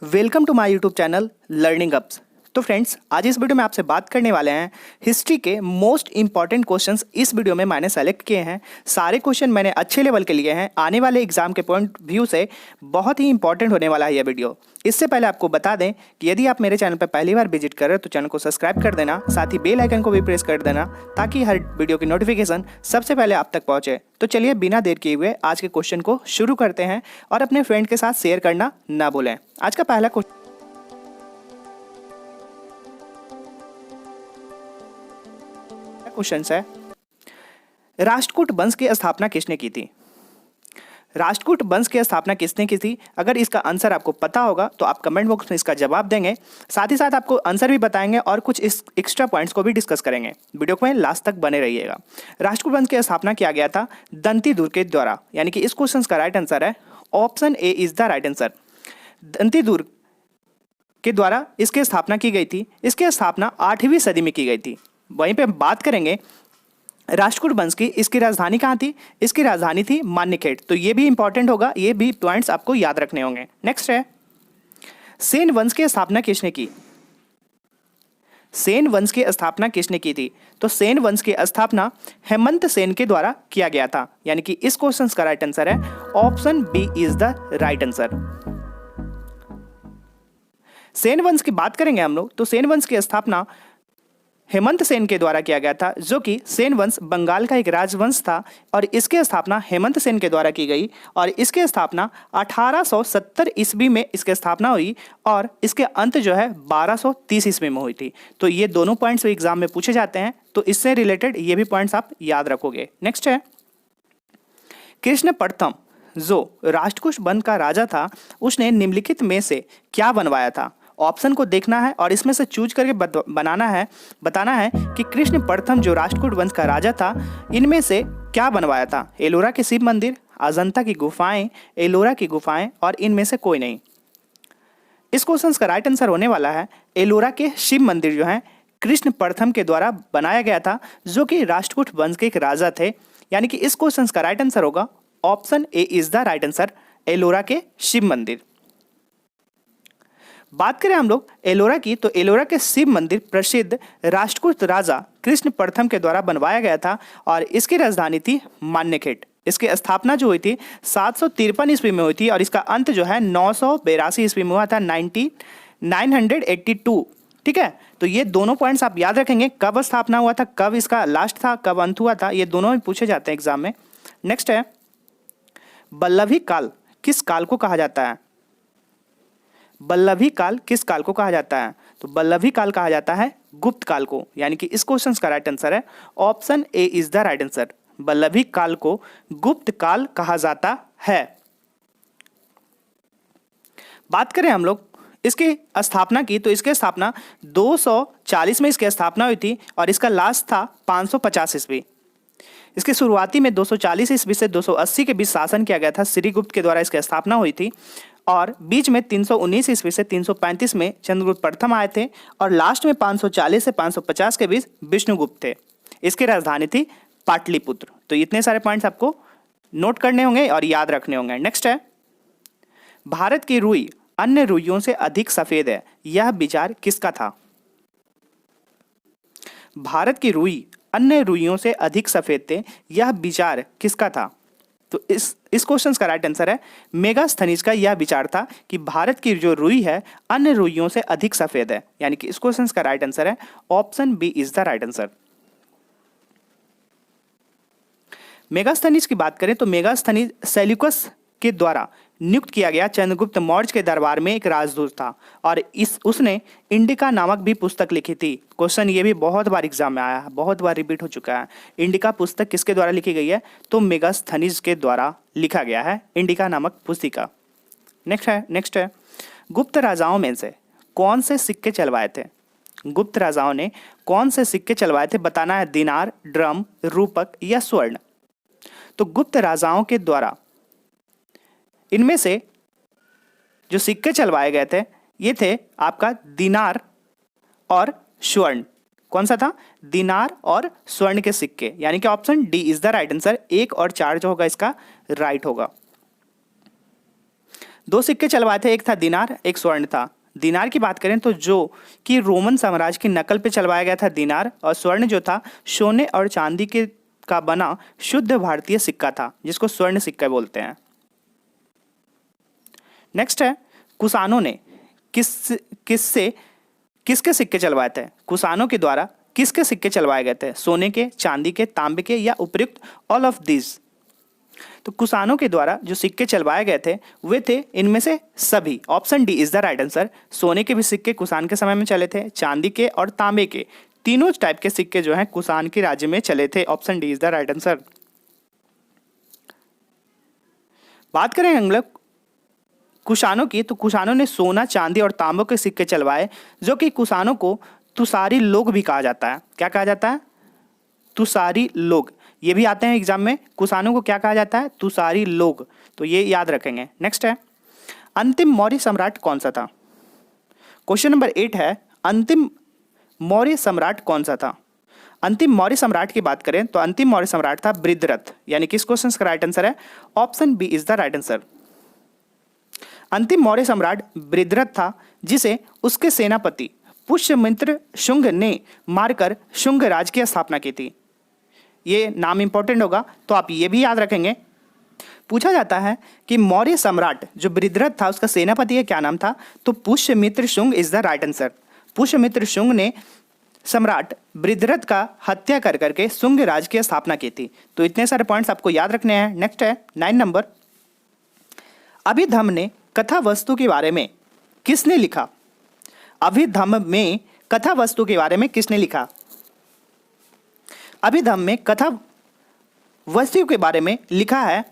Welcome to my YouTube channel learning ups. तो friends, आज इस वीडियो में आपसे बात करने वाले हैं हिस्ट्री के मोस्ट इंपॉर्टेंट क्वेश्चंस। इस वीडियो में मैंने सेलेक्ट किए हैं। सारे क्वेश्चन मैंने अच्छे लेवल के लिए हैं। आने वाले एग्जाम के पॉइंट व्यू से बहुत ही इंपॉर्टेंट होने वाला है यह वीडियो। इससे पहले आपको बता दें कि यदि आप मेरे चैनल पर पहली बार विजिट कर रहे हो तो चैनल को सब्सक्राइब कर देना, साथ ही बेल आइकन को भी प्रेस कर देना ताकि हर वीडियो की नोटिफिकेशन सबसे पहले आप तक पहुंचे। तो चलिए बिना देर किए हुए आज के क्वेश्चन को शुरू करते हैं और अपने फ्रेंड के साथ शेयर करना ना भूलें। आज का पहला क्वेश्चन है, राष्ट्रकूट वंश की स्थापना किसने की थी? राष्ट्रकूट वंश की स्थापना किसने की थी? अगर इसका आंसर आपको पता होगा तो आप कमेंट बॉक्स में इसका जवाब देंगे। साथ ही साथ आपको आंसर भी बताएंगे और कुछ एक्स्ट्रा पॉइंट्स को भी डिस्कस करेंगे। वीडियो को लास्ट तक बने रहिएगा। राष्ट्रकूट वंश की स्थापना किया गया था दंतीदुर्ग के द्वारा, यानी कि इस क्वेश्चन का राइट आंसर है option A is the right answer. Dantidurga के द्वारा इसकी स्थापना की गई थी। इसकी स्थापना 8वीं सदी में की गई थी। वहीं पे बात करेंगे राष्ट्रकूट वंश की, इसकी राजधानी कहाँ थी? इसकी राजधानी थी मान्यखेड़। तो ये भी इंपॉर्टेंट होगा, ये भी पॉइंट्स आपको याद रखने होंगे। नेक्स्ट है, सेन वंश की स्थापना किसने की? सेन वंश की स्थापना किसने की थी? तो सेन वंश की स्थापना हेमंत सेन के द्वारा किया गया था, यानी कि इस क्वेश्चन का राइट आंसर है option B is the right answer. Sen वंश की बात करेंगे हम लोग तो सेन वंश की स्थापना हेमंत सेन के द्वारा किया गया था, जो कि सेन वंश बंगाल का एक राजवंश था और इसकी स्थापना हेमंत सेन के द्वारा की गई और इसकी स्थापना 1870 ईस्वी में इसकी स्थापना हुई और इसके अंत जो है 1230 ईस्वी में हुई थी। तो ये दोनों पॉइंट्स एग्जाम में पूछे जाते हैं, तो इससे रिलेटेड ये भी पॉइंट्स आप याद रखोगे। नेक्स्ट है, कृष्ण प्रथम जो राष्ट्रकूट वंश का राजा था, उसने निम्नलिखित में से क्या बनवाया था? ऑप्शन को देखना है और इसमें से चूज करके बताना है कि कृष्ण प्रथम जो राष्ट्रकूट वंश का राजा था, इनमें से क्या बनवाया था? एलोरा के शिव मंदिर, अजंता की गुफाएं, एलोरा की गुफाएं और इनमें से कोई नहीं। इस क्वेश्चन का राइट आंसर होने वाला है एलोरा के शिव मंदिर जो है कृष्ण प्रथम के द्वारा बनाया गया था, जो कि राष्ट्रकूट वंश के एक राजा थे। यानी कि इस क्वेश्चन का राइट आंसर होगा option A is the right answer, Ellora के शिव मंदिर। बात करें हम लोग एलोरा की, तो एलोरा के शिव मंदिर प्रसिद्ध राष्ट्रकूट राजा कृष्ण प्रथम के द्वारा बनवाया गया था और इसकी राजधानी थी मान्यखेड़। इसकी स्थापना जो हुई थी 753 ईस्वी में हुई थी और इसका अंत जो है 982 ईस्वी में हुआ था, 982। ठीक है, तो ये दोनों पॉइंट्स आप याद रखेंगे, कब स्थापना हुआ था, कब इसका लास्ट था, कब अंत हुआ था, ये दोनों भी पूछे जाते हैं एग्जाम में। नेक्स्ट है, बल्लभी काल किस काल को कहा जाता है? बल्लभी काल किस काल को कहा जाता है? तो बल्लभी काल कहा जाता है गुप्त काल को, यानी कि इस क्वेश्चन का राइट आंसर है option A is the right answer. Vallabhi काल को गुप्त काल कहा जाता है। बात करें हम लोग इसकी स्थापना की, तो इसकी स्थापना 240 में इसकी स्थापना हुई थी और इसका लास्ट था 550 ईस्वी। इसकी शुरुआती में 240 ईस्वी से 280 के बीच शासन किया गया था, श्रीगुप्त के द्वारा इसकी स्थापना हुई थी और बीच में 319 ईस्वी से 335 में चंद्रगुप्त प्रथम आए थे और लास्ट में 540 से 550 के बीच विष्णुगुप्त थे। इसकी राजधानी थी पाटलिपुत्र। तो इतने सारे पॉइंट्स आपको नोट करने होंगे और याद रखने होंगे। नेक्स्ट है, भारत की रुई अन्य रुइयों से अधिक सफेद है, यह विचार किसका था? भारत की रुई अन्य रुइयों से अधिक सफेद थे, यह विचार किसका था? तो इस क्वेश्चन का राइट आंसर है मेगास्थनीज का यह विचार था कि भारत की जो रुई है अन्य रुइयों से अधिक सफेद है, यानी कि इस क्वेश्चन का राइट आंसर है option B is the right answer. Megasthenes की बात करें तो मेगास्थनीज सेल्यूकस के द्वारा नियुक्त किया गया चंद्रगुप्त मौर्य के दरबार में एक राजदूत था और उसने इंडिका नामक भी पुस्तक लिखी थी। क्वेश्चन ये भी बहुत बार एग्जाम में आया है, बहुत बार रिपीट हो चुका है। इंडिका पुस्तक किसके द्वारा लिखी गई है? तो मेगास्थनीज के द्वारा लिखा गया है इंडिका नामक पुस्तिका। नेक्स्ट है, गुप्त राजाओं में से कौन से सिक्के चलवाए थे? गुप्त राजाओं ने कौन से सिक्के चलवाए थे? बताना है दिनार, ड्रम, रूपक या स्वर्ण। तो गुप्त राजाओं के द्वारा इनमें से जो सिक्के चलवाए गए थे ये थे आपका दिनार और स्वर्ण। कौन सा था? दिनार और स्वर्ण के सिक्के, यानी कि option D is the right answer. 1 और 4 जो होगा इसका राइट होगा। दो सिक्के चलवाए थे, एक था दिनार, एक स्वर्ण था। दिनार की बात करें तो जो कि रोमन साम्राज्य की नकल पे चलवाया गया था दिनार, और स्वर्ण जो था सोने और चांदी के का बना शुद्ध भारतीय सिक्का था, जिसको स्वर्ण सिक्का बोलते हैं। नेक्स्ट है, कुषाणों ने किसके सिक्के चलवाए थे? कुषाणों के द्वारा किसके सिक्के चलवाए गए थे? सोने के, चांदी के, तांबे के या उपयुक्त ऑल ऑफ दिस? तो कुषाणों के द्वारा जो सिक्के चलवाए गए थे वे थे इनमें से सभी। Option D is the right answer. सोने के भी सिक्के कुषाण के समय में चले थे, चांदी के और तांबे के, तीनों टाइप के सिक्के जो हैं कुषाण के राज्य में चले थे। Option D is the right answer. बात करें हम लोग कुषाणों की, तो कुषाणों ने सोना, चांदी और तांबे के सिक्के चलवाए, जो कि कुषाणों को तुषारी लोग भी कहा जाता है। क्या कहा जाता है? तुषारी लोग। ये भी आते हैं एग्जाम में, कुषाणों को क्या कहा जाता है? तुषारी लोग। तो ये याद रखेंगे। नेक्स्ट है, अंतिम मौर्य सम्राट कौन सा था? क्वेश्चन नंबर 8 है, अंतिम मौर्य सम्राट कौन सा था? अंतिम मौर्य सम्राट की बात करें तो अंतिम मौर्य सम्राट था बृहद्रथ। यानी किस क्वेश्चन का राइट आंसर है? Option B is the right answer. अंतिम मौर्य सम्राट बृहद्रथ था, जिसे उसके सेनापति पुष्यमित्र शुंग ने मारकर शुंग राज की स्थापना की थी। ये नाम इंपॉर्टेंट होगा, तो आप ये भी याद रखेंगे। पूछा जाता है कि मौर्य सम्राट जो बृहद्रथ था उसका सेनापति का क्या नाम था? तो Pushyamitra Shunga is the right answer. Pushyamitra Shunga ने सम्राट बृहद्रथ का हत्या कर करके शुंग राज की स्थापना की थी। तो इतने सारे पॉइंट्स आपको याद रखने हैं। नेक्स्ट है 9 नंबर, अभिधम्म ने कथा वस्तु के बारे में किसने लिखा? अभिधम्म में कथा वस्तु के बारे में किसने लिखा? अभिधम्म में कथा वस्तु के बारे में लिखा है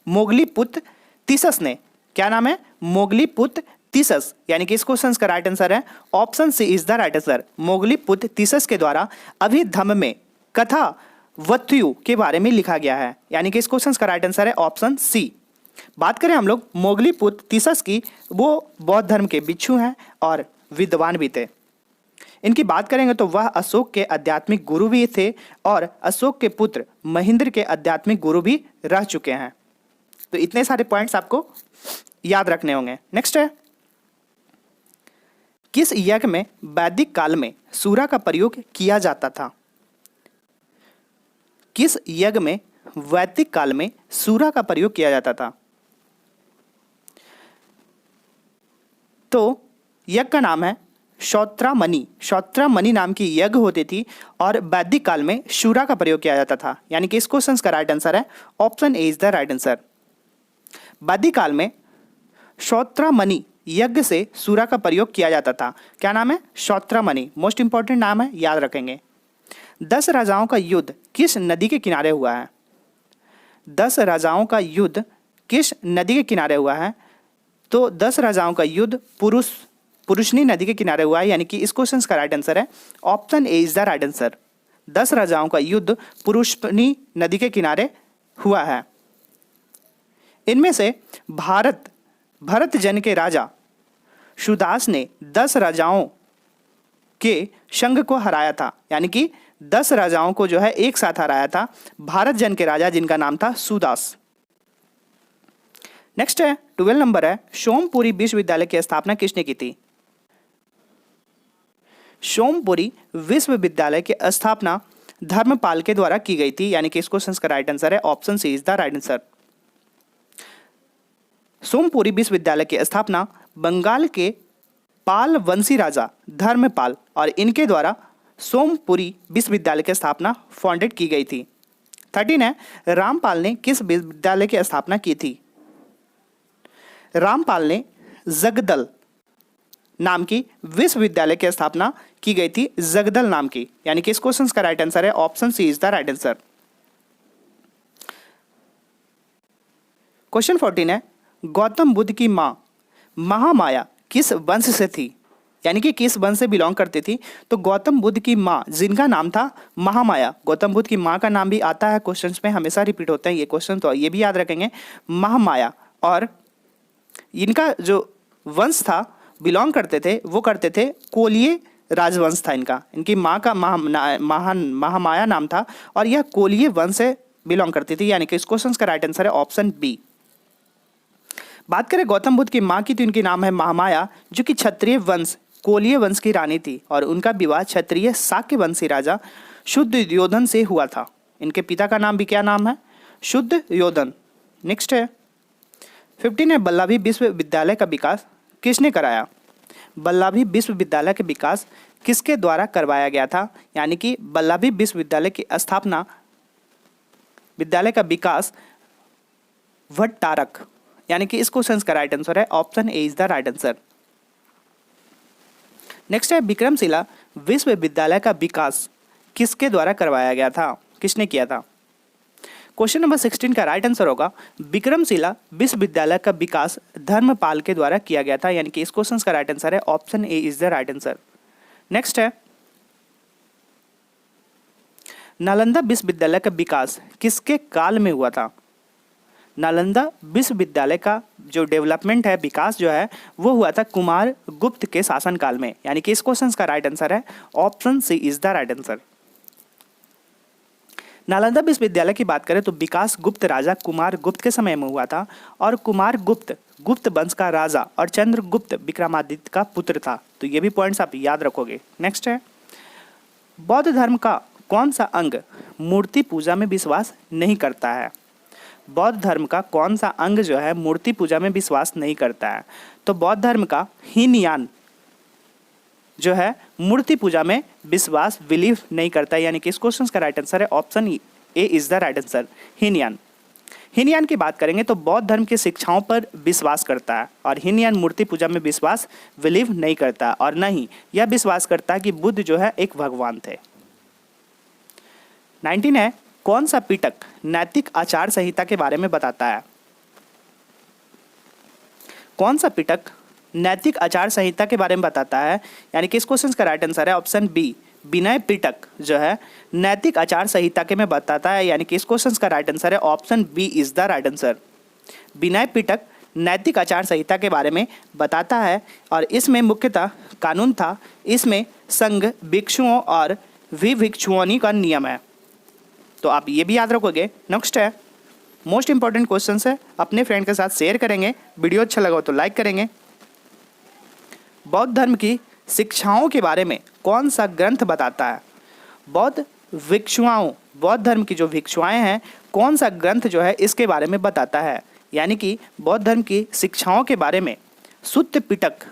मोगलीपुत्र तीसस ने। क्या नाम है? मोगलीपुत्र तीसस। यानी कि इस क्वेश्चन का राइट आंसर है option C is the right answer. Moggaliputta Tissa के द्वारा अभिधम्म में कथा वस्तु के बारे में लिखा गया है। यानी कि इस क्वेश्चन का राइट आंसर है ऑप्शन सी। बात करें हम लोग मोगलीपुत्र तीसस की, वो बौद्ध धर्म के भिक्षु हैं और विद्वान भी थे। इनकी बात करेंगे तो वह अशोक के आध्यात्मिक गुरु भी थे और अशोक के पुत्र महेंद्र के आध्यात्मिक गुरु भी रह चुके हैं। तो इतने सारे पॉइंट्स आपको याद रखने होंगे। नेक्स्ट है, किस यज्ञ में वैदिक काल में सूरा का प्रयोग किया जाता था? किस यज्ञ में वैदिक काल में सूरा का प्रयोग किया जाता था? तो यज्ञ का नाम है श्रोत्रामणि। श्रोत्रामणि नाम की यज्ञ होती थी और वैदिक काल में शूरा का प्रयोग किया जाता था। यानी कि इस क्वेश्चन का राइट आंसर है option A is the right answer. वैदिक काल में श्रोत्रामणि यज्ञ से सूरा का प्रयोग किया जाता था। क्या नाम है? श्रोत्रामणि। मोस्ट इंपॉर्टेंट नाम है, याद रखेंगे। 10 राजाओं का युद्ध किस नदी के किनारे हुआ है? 10 राजाओं का युद्ध किस नदी के किनारे हुआ है? तो 10 राजाओं का युद्ध पुरुषनी नदी के किनारे हुआ है। यानी कि इस क्वेश्चन का राइट आंसर है option A is the right answer. 10 राजाओं का युद्ध पुरुषनी नदी के किनारे हुआ है। इनमें से भरत जन के राजा सुदास ने 10 राजाओं के संघ को हराया था। यानी कि 10 राजाओं को जो है एक साथ हराया था भारत जन के राजा, जिनका नाम था सुदास। नेक्स्ट है 12 नंबर है, सोमपुरी विश्वविद्यालय की स्थापना किसने की थी? सोमपुरी विश्वविद्यालय की स्थापना धर्मपाल के द्वारा की गई थी। यानी कि इस क्वेश्चन का राइट आंसर है option C is the right answer. Sompuri विश्वविद्यालय की स्थापना बंगाल के पाल वंशी राजा धर्मपाल और इनके द्वारा सोमपुरी विश्वविद्यालय की स्थापना फाउंडेड की गई थी। 13 है, रामपाल ने किस विश्वविद्यालय की स्थापना की थी? रामपाल ने जगदल नाम की विश्वविद्यालय की स्थापना की गई थी, जगदल नाम की। यानी कि इस क्वेश्चन का राइट आंसर है option C is the right answer. Question 14 है, गौतम बुद्ध की मां महामाया किस वंश से थी? यानी कि किस वंश से बिलोंग करती थी? तो गौतम बुद्ध की मां जिनका नाम था महामाया। गौतम बुद्ध की मां का नाम भी आता है क्वेश्चंस में, हमेशा रिपीट होते हैं ये क्वेश्चन, तो ये भी याद रखेंगे महामाया। और इनका जो वंश था बिलोंग करते थे, वो करते थे कोलिय राजवंश था इनका। इनकी माँ का महामाया नाम था और यह कोलिय वंश से बिलोंग करती थी। यानी कि इस क्वेश्चन का राइट आंसर है ऑप्शन बी। बात करें गौतम बुद्ध की माँ की तो इनकी नाम है महामाया, जो कि क्षत्रिय वंश कोलीय वंश की रानी थी और उनका विवाह क्षत्रिय शाक्य वंशी राजा शुद्धयोधन से हुआ था। इनके पिता का नाम भी क्या नाम है? शुद्धयोधन। नेक्स्ट है 15 है वल्लभी विश्वविद्यालय का विकास किसने कराया? वल्लभी विश्वविद्यालय के विकास किसके द्वारा करवाया गया था? यानी कि वल्लभी विश्वविद्यालय की स्थापना, विद्यालय का विकास भट्टारक, यानी कि इस क्वेश्चन का राइट आंसर है option A is the right answer. Next है विक्रमशिला विश्वविद्यालय का विकास किसके द्वारा करवाया गया था? किसने किया था? क्वेश्चन नंबर 16 का राइट आंसर होगा विक्रमशिला विश्वविद्यालय का विकास धर्मपाल के द्वारा किया गया था, यानी कि इस क्वेश्चन का राइट आंसर है option A is the right answer. Next है नालंदा विश्वविद्यालय का विकास किसके काल में हुआ था? नालंदा विश्वविद्यालय का जो डेवलपमेंट है, विकास जो है, वो हुआ था कुमार गुप्त के शासनकाल में, यानी कि इस क्वेश्चन का राइट आंसर है option C is the right answer. Nalanda विश्वविद्यालय की बात करें तो विकास गुप्त राजा कुमार गुप्त के समय में हुआ था और कुमार गुप्त गुप्त वंश का राजा और चंद्रगुप्त विक्रमादित्य का पुत्र था। तो ये भी पॉइंट्स आप याद रखोगे। नेक्स्ट है बौद्ध धर्म का कौन सा अंग मूर्ति पूजा में विश्वास नहीं करता है? बौद्ध धर्म का कौन सा अंग जो है मूर्ति पूजा में विश्वास नहीं करता है? तो बौद्ध धर्म का हीनयान जो है मूर्ति पूजा में विश्वास बिलीव नहीं करता है, यानी कि इस क्वेश्चन का राइट आंसर है option A is the right answer Hinayana. Hinayana की बात करेंगे तो बौद्ध धर्म की शिक्षाओं पर विश्वास करता है और हीनयान मूर्ति पूजा में विश्वास बिलीव नहीं करता और न ही यह विश्वास करता है कि बुद्ध जो है एक भगवान थे। 19 है कौन सा पिटक नैतिक आचार संहिता के बारे में बताता है? कौन सा पिटक नैतिक आचार संहिता के बारे में बताता है? यानी कि इस क्वेश्चन का राइट आंसर है ऑप्शन बी विनय पिटक जो है नैतिक आचार संहिता के में बताता है, यानी कि इस क्वेश्चन का राइट आंसर है option B is the right answer. Vinaya Pitaka नैतिक आचार संहिता के बारे में बताता है और इसमें मुख्यतः कानून था, इसमें संघ भिक्षुओं और विभिक्षुओं का नियम है। तो आप ये भी याद रखोगे। नेक्स्ट है मोस्ट इंपॉर्टेंट क्वेश्चन है, अपने फ्रेंड के साथ शेयर करेंगे, वीडियो अच्छा लगा तो लाइक करेंगे। बौद्ध धर्म की शिक्षाओं के बारे में कौन सा ग्रंथ बताता है? बौद्ध धर्म की जो भिक्षुआएं हैं कौन सा ग्रंथ जो है इसके बारे में बताता है? यानी कि बौद्ध धर्म की शिक्षाओं के बारे में सुत्त पिटक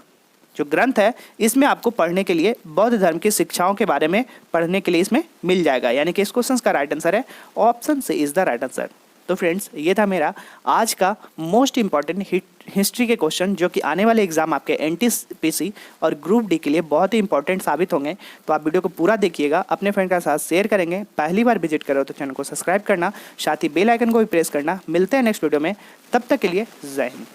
जो ग्रंथ है इसमें आपको पढ़ने के लिए बौद्ध धर्म की शिक्षाओं के बारे में पढ़ने के लिए इसमें मिल जाएगा, यानी कि इस क्वेश्चन का राइट आंसर है ऑप्शन से इज द राइट आंसर। तो फ्रेंड्स ये था मेरा आज का मोस्ट इंपॉर्टेंट हिस्ट्री के क्वेश्चन, जो कि आने वाले एग्जाम आपके एनटीपीसी और ग्रुप डी के लिए बहुत ही इंपॉर्टेंट साबित होंगे। तो आप वीडियो को पूरा देखिएगा, अपने फ्रेंड के साथ शेयर करेंगे, पहली बार विजिट करो तो चैनल को सब्सक्राइब करना, साथ ही बेल आइकन को भी प्रेस करना। मिलते हैं नेक्स्ट वीडियो में, तब तक के लिए जय हिंद।